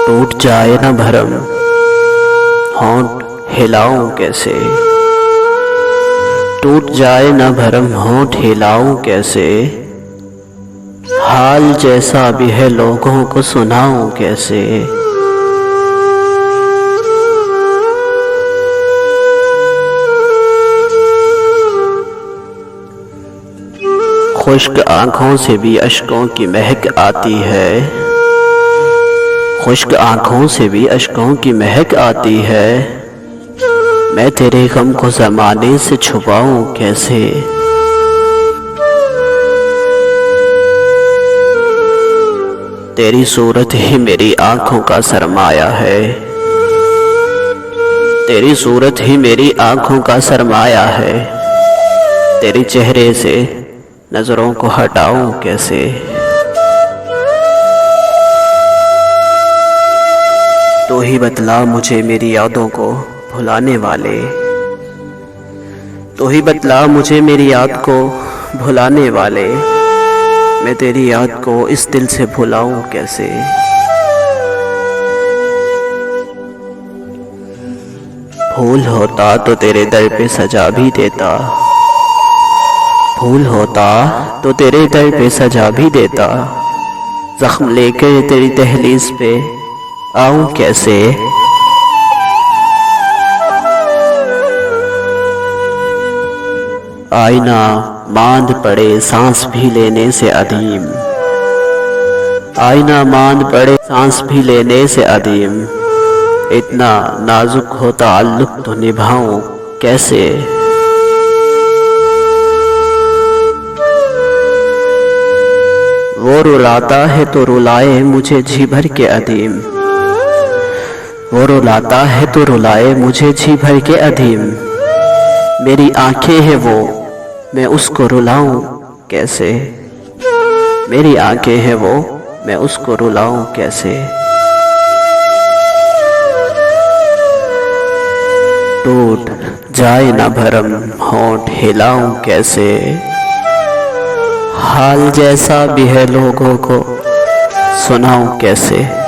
टूट जाए न भरम, होंठ हिलाऊं कैसे। टूट जाए न भरम, होंठ हिलाऊं कैसे। हाल जैसा भी है लोगों को सुनाऊं कैसे। खुश्क आँखों से भी अश्कों की महक आती है। खुश्क आँखों से भी अश्कों की महक आती है। मैं तेरे गम को ज़माने से छुपाऊं कैसे। तेरी सूरत ही मेरी आँखों का सरमाया है। तेरी सूरत ही मेरी आँखों का सरमाया है। तेरे चेहरे से नजरों को हटाऊं कैसे। तो ही बतला मुझे मेरी यादों को भुलाने वाले। तो ही बतला मुझे मेरी याद को भुलाने वाले। मैं तेरी याद को इस दिल से भुलाऊं कैसे। फूल होता तो तेरे दर पे सजा भी देता। फूल होता तो तेरे दर पे सजा भी देता। जख्म लेकर तेरी दहलीज पे आऊं कैसे। आईना मांद पड़े सांस भी लेने से अदीम। आईना मांद पड़े सांस भी लेने से अदीम। इतना नाजुक हो ताल्लुक तो निभाऊं कैसे। वो रुलाता है तो रुलाए मुझे जी भर के अदीम। वो रुलाता है तो रुलाए मुझे जी भर के अदीम। मेरी आंखें हैं वो, मैं उसको रुलाऊं कैसे। मेरी आंखें हैं वो, मैं उसको रुलाऊं कैसे। टूट जाए न भरम, होंठ हिलाऊं कैसे। हाल जैसा भी है लोगों को सुनाऊं कैसे।